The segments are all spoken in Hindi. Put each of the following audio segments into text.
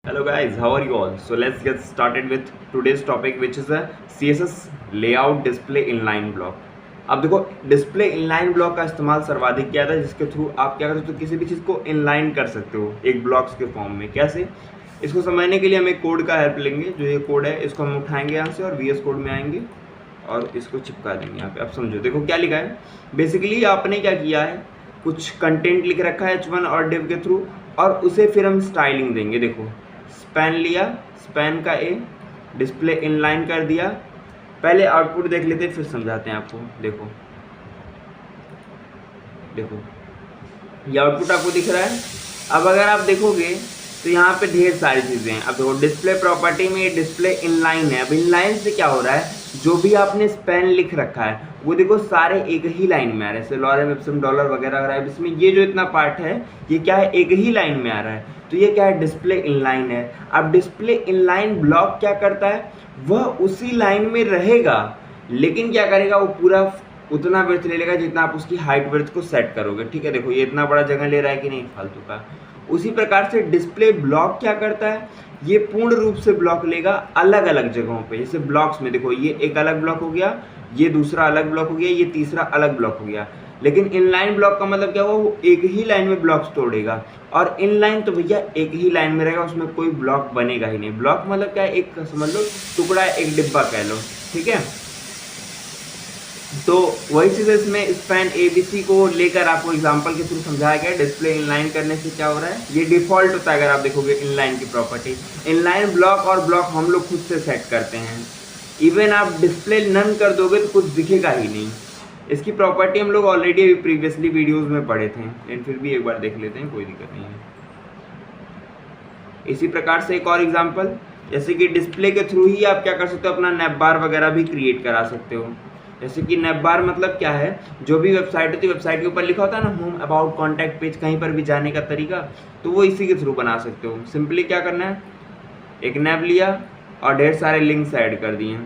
Hello guys, how are you all? So let's get started with today's topic which is a CSS layout display inline block. अब देखो डिस्प्ले इनलाइन ब्लॉक का इस्तेमाल सर्वाधिक किया था जिसके थ्रू आप क्या कर सकते हो, किसी भी चीज़ को इनलाइन कर सकते हो एक ब्लॉक्स के फॉर्म में। कैसे? इसको समझने के लिए हम एक कोड का हेल्प लेंगे। जो ये कोड है इसको हम उठाएंगे यहाँ से और VS कोड में आएंगे और इसको चिपका देंगे यहाँ पे। अब समझो, देखो क्या लिखा है। बेसिकली आपने क्या किया है, कुछ कंटेंट लिख रखा है H1 और div के थ्रू और उसे फिर हम स्टाइलिंग देंगे। देखो स्पैन लिया, स्पैन का ए, डिस्प्ले इनलाइन कर दिया। पहले आउटपुट देख लेते फिर समझाते हैं आपको। देखो देखो ये आउटपुट आपको दिख रहा है। अब अगर आप देखोगे तो यहाँ पे ढेर सारी चीज़ें हैं। अब देखो डिस्प्ले प्रॉपर्टी में डिस्प्ले इनलाइन है। अब इनलाइन से क्या हो रहा है, जो भी आपने स्पैन लिख रखा है वो देखो सारे एक ही लाइन में आ रहे हैं। जैसे लॉरेम इप्सम डॉलर वगैरह आ रहा है, इसमें ये जो इतना पार्ट है ये क्या है, एक ही लाइन में आ रहा है। तो ये क्या है, डिस्प्ले इनलाइन है। अब डिस्प्ले इनलाइन ब्लॉक क्या करता है, वह उसी लाइन में रहेगा लेकिन क्या करेगा, वो पूरा उतना विड्थ ले लेगा जितना आप उसकी हाइट विड्थ को सेट करोगे। ठीक है, देखो ये इतना बड़ा जगह ले रहा है कि नहीं, फालतू का। उसी प्रकार से डिस्प्ले ब्लॉक क्या करता है, ये पूर्ण रूप से ब्लॉक लेगा अलग अलग जगहों पे। जैसे ब्लॉक्स में देखो ये एक अलग ब्लॉक हो गया, ये दूसरा अलग ब्लॉक हो गया, ये तीसरा अलग ब्लॉक हो गया। लेकिन इनलाइन ब्लॉक का मतलब क्या हुआ, वो एक ही लाइन में ब्लॉक्स तोड़ेगा। और इनलाइन तो भैया एक ही लाइन में रहेगा, उसमें कोई ब्लॉक बनेगा ही नहीं। ब्लॉक मतलब क्या है, एक समझ लो टुकड़ा, एक डिब्बा कह लो। ठीक है, तो वही चीज़ इसमें स्पैन ABC को लेकर आपको एग्जांपल के थ्रू समझाया गया। डिस्प्ले इनलाइन करने से क्या हो रहा है, ये डिफ़ॉल्ट होता है। अगर आप देखोगे इनलाइन की प्रॉपर्टी, इनलाइन ब्लॉक और ब्लॉक हम लोग खुद से सेट करते हैं। इवन आप डिस्प्ले नन कर दोगे तो कुछ दिखेगा ही नहीं। इसकी प्रॉपर्टी हम लोग ऑलरेडी अभी प्रीवियसली वीडियोज़ में पढ़े थे, लेकिन फिर भी एक बार देख लेते हैं, कोई दिक्कत नहीं है। इसी प्रकार से एक और एग्जाम्पल, जैसे कि डिस्प्ले के थ्रू ही आप क्या कर सकते हो, अपना नैप बार वगैरह भी क्रिएट करा सकते हो। जैसे कि नैप बार मतलब क्या है, जो भी वेबसाइट होती है वेबसाइट के ऊपर लिखा होता है ना, होम, अबाउट, कॉन्टैक्ट पेज, कहीं पर भी जाने का तरीका, तो वो इसी के थ्रू बना सकते हो। सिंपली क्या करना है, एक नैप लिया और ढेर सारे लिंक्स ऐड कर दिए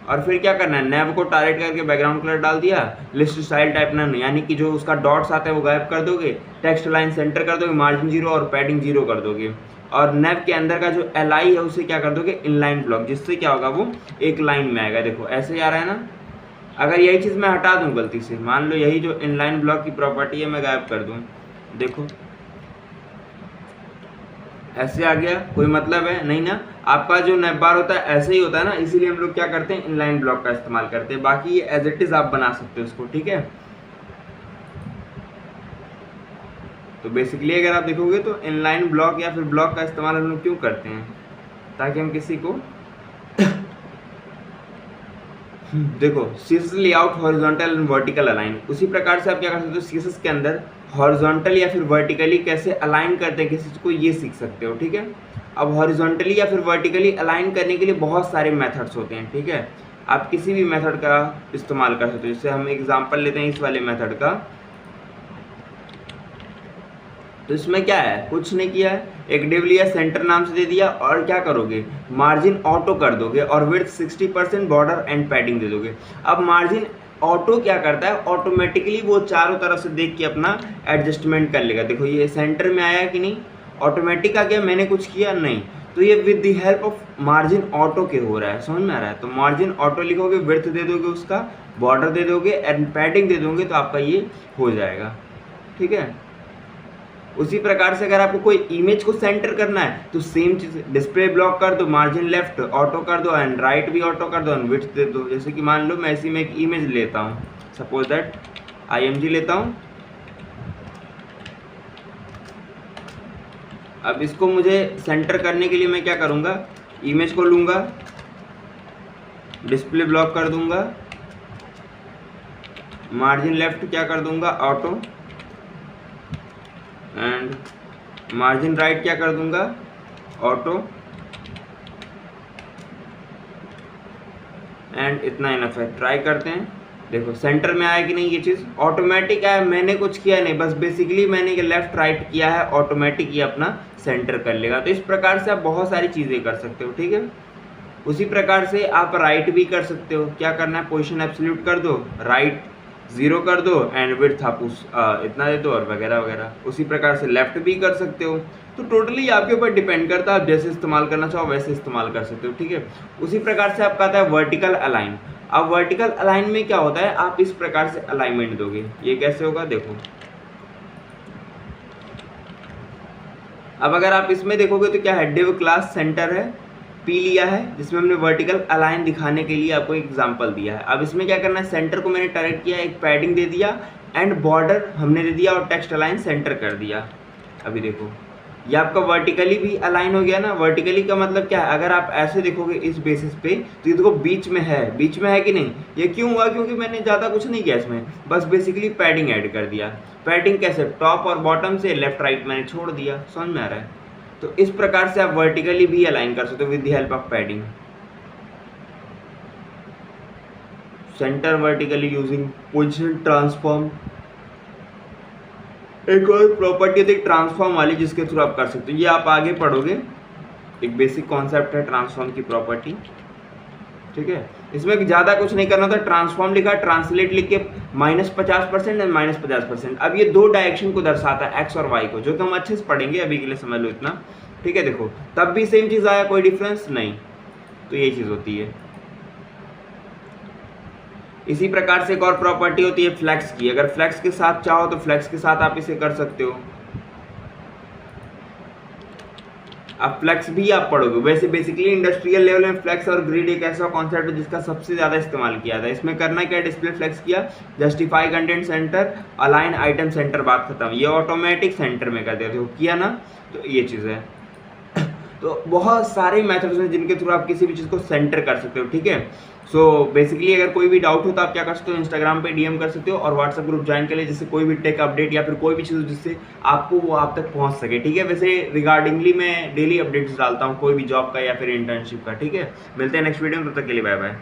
और फिर क्या करना है, नैप को टारगेट करके बैकग्राउंड कलर डाल दिया, लिस्ट स्टाइल टाइप नन, यानी कि जो उसका डॉट्स आता है वो गायब कर दोगे, टेक्स्ट लाइन सेंटर कर दोगे, मार्जिन 0 और पैडिंग 0 कर दोगे। और नैप के अंदर का जो LI है उसे क्या कर दोगे, इनलाइन ब्लॉक, जिससे क्या होगा, वो एक लाइन में आएगा। देखो ऐसे आ रहा है ना। अगर यही चीज़ मैं हटा दूं गलती से, मान लो यही जो इनलाइन ब्लॉक की प्रॉपर्टी है मैं गायब कर दूं, देखो ऐसे आ गया, कोई मतलब है नहीं ना। आपका जो नैप बार होता है ऐसे ही होता है ना, इसीलिए हम लोग क्या करते हैं, इनलाइन ब्लॉक का इस्तेमाल करते हैं। बाकी ये एज इट इज आप बना सकते हो उसको। ठीक है, तो बेसिकली अगर आप देखोगे तो इनलाइन ब्लॉक या फिर ब्लॉक का इस्तेमाल हम लोग क्यों करते हैं, ताकि हम किसी को देखो CSS layout horizontal and vertical align, उसी प्रकार से आप क्या कर सकते हो, CSS के अंदर हॉरिजॉन्टल या फिर वर्टिकली कैसे अलाइन करते हैं किसी चीज़ को, ये सीख सकते हो। ठीक है, अब हॉरिजॉन्टली या फिर वर्टिकली अलाइन करने के लिए बहुत सारे मेथड्स होते हैं। ठीक है, आप किसी भी मेथड का इस्तेमाल कर सकते हो। जैसे हम एग्जांपल लेते हैं इस वाले मेथड का, तो इसमें क्या है, कुछ नहीं किया है, एक डिव लिया, सेंटर नाम से दे दिया और क्या करोगे, मार्जिन ऑटो कर दोगे और विड्थ 60%, बॉर्डर एंड पैडिंग दे दोगे। अब मार्जिन ऑटो क्या करता है, ऑटोमेटिकली वो चारों तरफ से देख के अपना एडजस्टमेंट कर लेगा। देखो ये सेंटर में आया कि नहीं, ऑटोमेटिक आ गया, मैंने कुछ किया नहीं। तो ये with the help of margin auto के हो रहा है, समझ में आ रहा है। तो मार्जिन ऑटो लिखोगे, विड्थ दे दोगे उसका, बॉर्डर दे दोगे एंड पैडिंग दे दोगे, तो आपका ये हो जाएगा। ठीक है, उसी प्रकार से अगर आपको कोई इमेज को सेंटर करना है तो सेम चीज, डिस्प्ले ब्लॉक कर दो, मार्जिन लेफ्ट ऑटो कर दो एंड राइट भी ऑटो कर दो एंड विड्थ दे दो। जैसे कि मान लो मैं इसी में एक इमेज लेता हूँ, सपोज दैट IMG लेता हूँ। अब इसको मुझे सेंटर करने के लिए मैं क्या करूँगा, इमेज को लूँगा, डिस्प्ले ब्लॉक कर दूंगा, मार्जिन लेफ्ट क्या कर दूंगा, ऑटो, एंड मार्जिन राइट क्या कर दूंगा, ऑटो, एंड इतना इनफ है। ट्राई करते हैं, देखो सेंटर में आया कि नहीं, ये चीज़ ऑटोमेटिक है, मैंने कुछ किया नहीं, बस बेसिकली मैंने ये लेफ्ट राइट किया है, ऑटोमेटिक ये अपना सेंटर कर लेगा। तो इस प्रकार से आप बहुत सारी चीज़ें कर सकते हो। ठीक है, उसी प्रकार से आप राइट भी कर सकते हो। क्या करना है, पोजीशन एब्सोल्यूट कर दो, राइट 0 कर दो एंड विड्थ आप इतना दे दो और वगैरह वगैरह। उसी प्रकार से लेफ्ट भी कर सकते हो। तो टोटली आपके ऊपर डिपेंड करता है, आप जैसे इस्तेमाल करना चाहो वैसे इस्तेमाल कर सकते हो, ठीक है। उसी प्रकार से आपका आता है वर्टिकल अलाइन। अब वर्टिकल अलाइन में क्या होता है, आप इस प्रकार से अलाइनमेंट दोगे। ये कैसे होगा देखो, अब अगर आप इसमें देखोगे तो क्या है, डिव क्लास सेंटर है, पी लिया है, जिसमें हमने वर्टिकल अलाइन दिखाने के लिए आपको एग्जांपल दिया है। अब इसमें क्या करना है, सेंटर को मैंने टारगेट किया, एक पैडिंग दे दिया एंड बॉर्डर हमने दे दिया और टेक्स्ट अलाइन सेंटर कर दिया। अभी देखो ये आपका वर्टिकली भी अलाइन हो गया ना। वर्टिकली का मतलब क्या है, अगर आप ऐसे देखोगे इस बेसिस पे तो ये देखो बीच में है कि नहीं। ये क्यों हुआ, क्योंकि मैंने ज़्यादा कुछ नहीं किया इसमें, बस बेसिकली पैडिंग ऐड कर दिया। पैडिंग कैसे, टॉप और बॉटम से लेफ्ट राइट मैंने छोड़ दिया, समझ में आ रहा है। तो इस प्रकार से आप वर्टिकली भी अलाइन कर सकते हो with the help of padding. Centre vertically using position transform. एक और प्रॉपर्टी है ट्रांसफॉर्म वाली, जिसके थ्रू आप कर सकते हो। ये आप आगे पढ़ोगे, एक बेसिक कॉन्सेप्ट है ट्रांसफॉर्म की प्रॉपर्टी, ठीक है। इसमें ज़्यादा कुछ नहीं करना था, ट्रांसफॉर्म लिखा, ट्रांसलेट लिख के -50% एंड -50%। अब ये दो डायरेक्शन को दर्शाता है, एक्स और वाई को, जो कि हम अच्छे से पढ़ेंगे, अभी के लिए समझ लो इतना, ठीक है। देखो तब भी सेम चीज़ आया, कोई डिफरेंस नहीं, तो यही चीज़ होती है। इसी प्रकार से एक और प्रॉपर्टी होती है फ्लेक्स की। अगर फ्लेक्स के साथ चाहो तो फ्लेक्स के साथ आप इसे कर सकते हो। अब फ्लेक्स भी आप पढ़ोगे, वैसे बेसिकली इंडस्ट्रियल लेवल में फ्लेक्स और ग्रिड एक ऐसा कॉन्सेप्ट है जिसका सबसे ज़्यादा इस्तेमाल किया था। इसमें करना क्या, डिस्प्ले फ्लेक्स किया, justify content centre, align item centre, बात खत्म। ये ऑटोमेटिक सेंटर में कर देते हो, किया ना, तो ये चीज़ है। तो बहुत सारे मेथड्स हैं जिनके थ्रू आप किसी भी चीज़ को सेंटर कर सकते हो, ठीक है। सो बेसिकली अगर कोई भी डाउट हो तो आप क्या कर सकते हो, इंस्टाग्राम पे डीएम कर सकते हो और व्हाट्सएप ग्रुप ज्वाइन कर ले, जिससे कोई भी टेक अपडेट या फिर कोई भी चीज़ जिससे आपको वो आप तक पहुंच सके, ठीक है। वैसे रिगार्डिंगली मैं डेली अपडेट्स डालता हूँ, कोई भी जॉब का या फिर इंटर्नशिप का, ठीक है। मिलते हैं नेक्स्ट वीडियो में, तब तक के लिए बाय बाय।